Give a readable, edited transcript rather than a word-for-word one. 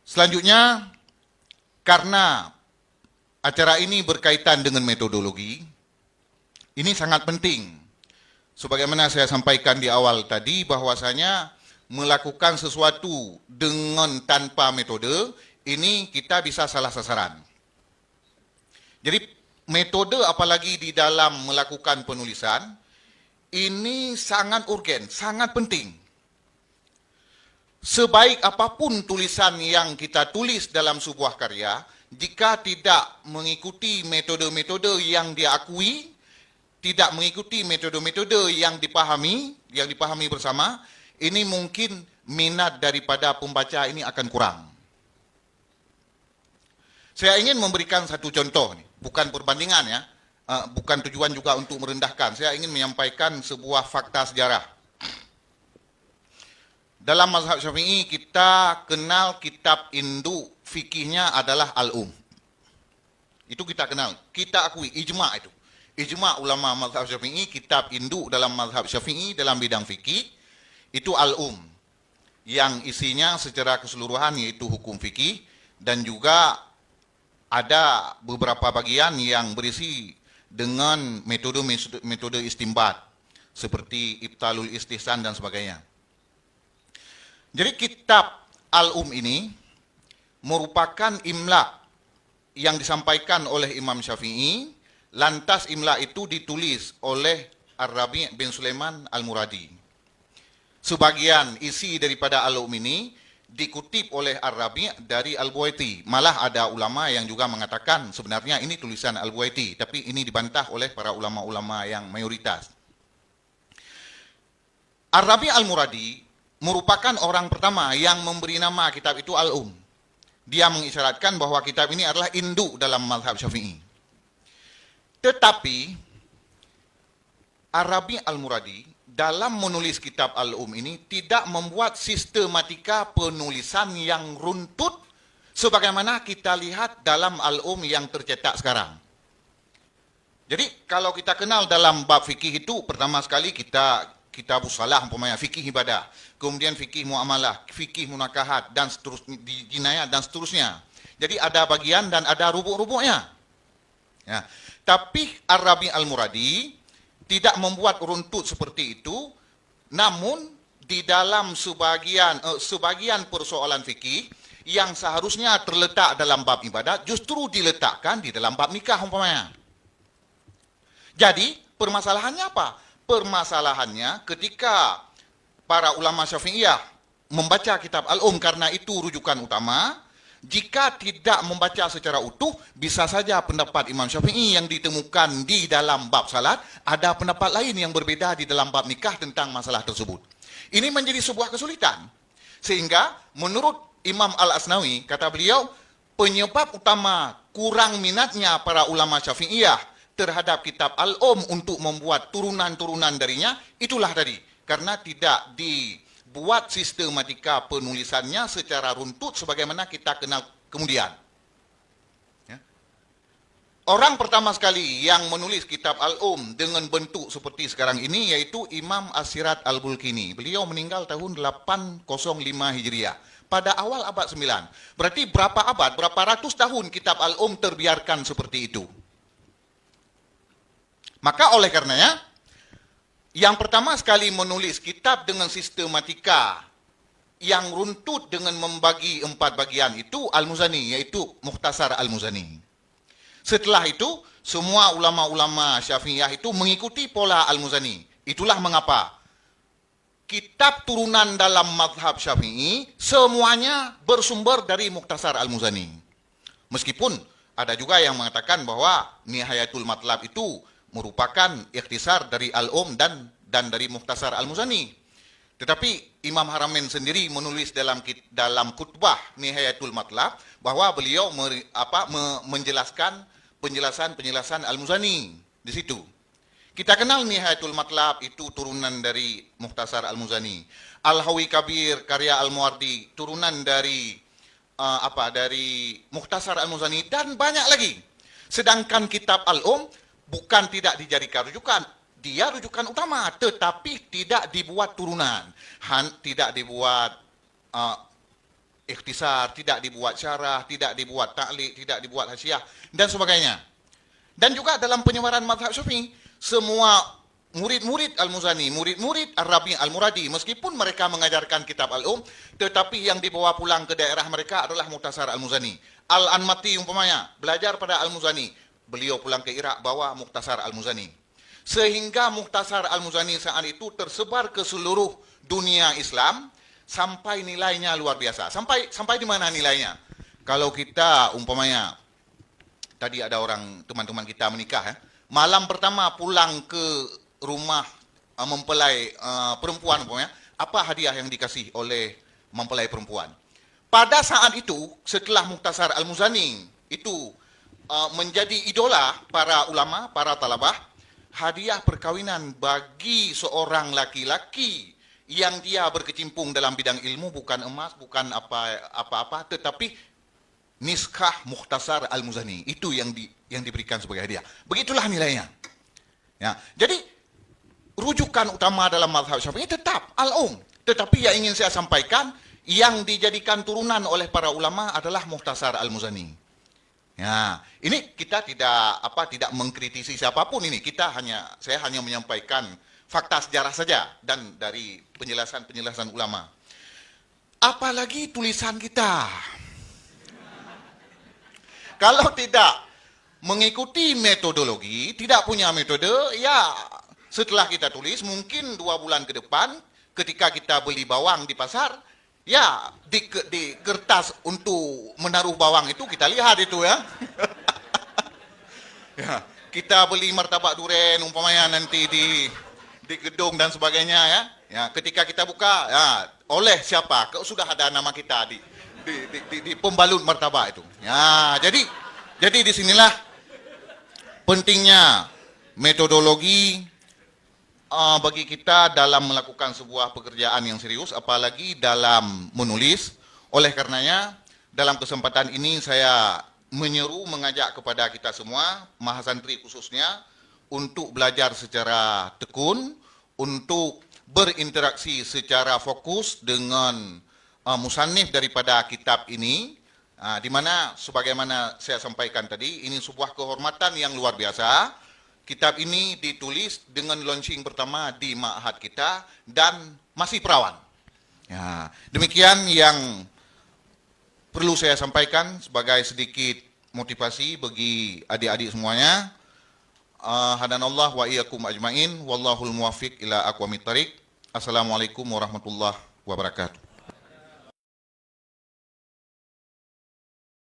Selanjutnya, karena acara ini berkaitan dengan metodologi, ini sangat penting. Sebagaimana saya sampaikan di awal tadi, bahwasanya melakukan sesuatu dengan tanpa metode, ini kita bisa salah sasaran. Jadi metode apalagi di dalam melakukan penulisan, ini sangat urgen, sangat penting. Sebaik apapun tulisan yang kita tulis dalam sebuah karya, jika tidak mengikuti metode-metode yang diakui, tidak mengikuti metode-metode yang dipahami bersama, ini mungkin minat daripada pembaca ini akan kurang. Saya ingin memberikan satu contoh, bukan perbandingan ya, bukan tujuan juga untuk merendahkan. Saya ingin menyampaikan sebuah fakta sejarah. Dalam mazhab Syafi'i kita kenal kitab induk fikihnya adalah Al-Um. Itu kita kenal, kita akui, ijma' itu. Ijma' ulama mazhab Syafi'i, kitab induk dalam mazhab Syafi'i dalam bidang fikih, itu Al-Um. Yang isinya secara keseluruhan yaitu hukum fikih, dan juga ada beberapa bagian yang berisi dengan metode istimbat, seperti Ibtalul Istihsan dan sebagainya. Jadi kitab Al-Um ini merupakan imla yang disampaikan oleh Imam Syafi'i, lantas imla itu ditulis oleh Ar-Rabi' bin Sulaiman Al-Muradi. Sebagian isi daripada Al-Um ini dikutip oleh Ar-Rabi' dari Al-Buwaiti. Malah ada ulama yang juga mengatakan sebenarnya ini tulisan Al-Buwaiti, tapi ini dibantah oleh para ulama-ulama yang mayoritas. Ar-Rabi' Al-Muradi merupakan orang pertama yang memberi nama kitab itu Al-Um. Dia mengisyaratkan bahwa kitab ini adalah induk dalam mazhab Syafi'i. Tetapi Ar-Rabi' Al-Muradi dalam menulis kitab Al-Um ini tidak membuat sistematika penulisan yang runtut sebagaimana kita lihat dalam Al-Um yang tercetak sekarang. Jadi kalau kita kenal dalam bab fikih itu, pertama sekali kita kitabus salah umpamanya, fikih ibadah, kemudian fikih muamalah, fikih munakahat, dan seterusnya, jinayah dan seterusnya. Jadi ada bagian dan ada rubuk-rubuknya. Ya. Tapi Ar-Rabi' Al-Muradi tidak membuat runtut seperti itu, namun di dalam sebagian persoalan fikih yang seharusnya terletak dalam bab ibadat justru diletakkan di dalam bab nikah umpamanya. Jadi permasalahannya apa? Permasalahannya ketika para ulama Syafi'iyah membaca kitab Al-Um karena itu rujukan utama, jika tidak membaca secara utuh, bisa saja pendapat Imam Syafi'i yang ditemukan di dalam bab salat, ada pendapat lain yang berbeda di dalam bab nikah tentang masalah tersebut. Ini menjadi sebuah kesulitan. Sehingga menurut Imam Al-Asnawi, kata beliau, penyebab utama kurang minatnya para ulama Syafi'iyah terhadap kitab Al-Um untuk membuat turunan-turunan darinya, itulah tadi. Karena tidak dibuat sistematika penulisannya secara runtut sebagaimana kita kenal kemudian. Ya. Orang pertama sekali yang menulis kitab Al-Um dengan bentuk seperti sekarang ini yaitu Imam As-Sirat Al-Bulkini. Beliau meninggal tahun 805 Hijriah. Pada awal abad 9. Berarti berapa abad, berapa ratus tahun kitab Al-Um terbiarkan seperti itu. Maka oleh karenanya, yang pertama sekali menulis kitab dengan sistematika yang runtut dengan membagi 4 bagian itu Al-Muzani, yaitu Mukhtasar Al-Muzani. Setelah itu, semua ulama-ulama Syafi'iyah itu mengikuti pola Al-Muzani. Itulah mengapa kitab turunan dalam mazhab Syafi'i semuanya bersumber dari Mukhtasar Al-Muzani. Meskipun ada juga yang mengatakan bahwa Nihayatul Matlab itu merupakan ikhtisar dari Al-Um dan dari Mukhtasar Al-Muzani. Tetapi Imam Haramain sendiri menulis dalam khutbah Nihayatul Matlab bahwa beliau menjelaskan penjelasan Al-Muzani di situ. Kita kenal Nihayatul Matlab itu turunan dari Mukhtasar Al-Muzani. Al-Hawi Kabir karya Al-Muwardi turunan dari dari Mukhtasar Al-Muzani dan banyak lagi. Sedangkan kitab Al-Um bukan tidak dijadikan rujukan, dia rujukan utama, tetapi tidak dibuat turunan, tidak dibuat ikhtisar, tidak dibuat syarah, tidak dibuat ta'liq, tidak dibuat hasyiah dan sebagainya. Dan juga dalam penyebaran mazhab Syafi'i, semua murid-murid Al-Muzani, murid-murid Ar-Rabi' Al-Muradi, meskipun mereka mengajarkan kitab tetapi yang dibawa pulang ke daerah mereka adalah Mukhtasar Al-Muzani. Al-Anmati umpamanya, belajar pada Al-Muzani, beliau pulang ke Iraq bawa Mukhtasar Al-Muzani. Sehingga Mukhtasar Al-Muzani saat itu tersebar ke seluruh dunia Islam, sampai nilainya luar biasa. Sampai di mana nilainya? Kalau kita umpamanya, tadi ada orang teman-teman kita menikah, malam pertama pulang ke rumah mempelai perempuan, umpamanya, apa hadiah yang dikasih oleh mempelai perempuan? Pada saat itu, setelah Mukhtasar Al-Muzani itu menjadi idola para ulama, para talabah, hadiah perkawinan bagi seorang laki-laki yang dia berkecimpung dalam bidang ilmu bukan emas, bukan apa-apa, tetapi niskah Mukhtasar Al-Muzani. Itu yang diberikan sebagai hadiah. Begitulah nilainya. Ya, jadi rujukan utama dalam mazhab Syafi'i tetap tetapi yang ingin saya sampaikan, yang dijadikan turunan oleh para ulama adalah Mukhtasar Al-Muzani. Ya, ini kita tidak mengkritisi siapapun ini. Saya hanya menyampaikan fakta sejarah saja dan dari penjelasan ulama. Apalagi tulisan kita. Kalau tidak mengikuti metodologi, tidak punya metode, ya setelah kita tulis mungkin 2 bulan ke depan ketika kita beli bawang di pasar, ya di kertas untuk menaruh bawang itu kita lihat itu ya. Ya, kita beli martabak duren umpamanya nanti di gedung dan sebagainya ya. Ya, ketika kita buka, ya, oleh siapa? Sudah ada nama kita di pembalut martabak itu. Ya, jadi disinilah pentingnya metodologi bagi kita dalam melakukan sebuah pekerjaan yang serius, apalagi dalam menulis. Oleh karenanya, dalam kesempatan ini saya mengajak kepada kita semua, mahasantri khususnya, untuk belajar secara tekun, untuk berinteraksi secara fokus dengan musannif daripada kitab ini, di mana sebagaimana saya sampaikan tadi, ini sebuah kehormatan yang luar biasa. Kitab ini ditulis dengan launching pertama di ma'had kita dan masih perawan. Ya, demikian yang perlu saya sampaikan sebagai sedikit motivasi bagi adik-adik semuanya. Hadanallah wa iyyakum ajmain, wallahul muwaffiq ila aqwamit thariq. Assalamualaikum warahmatullahi wabarakatuh.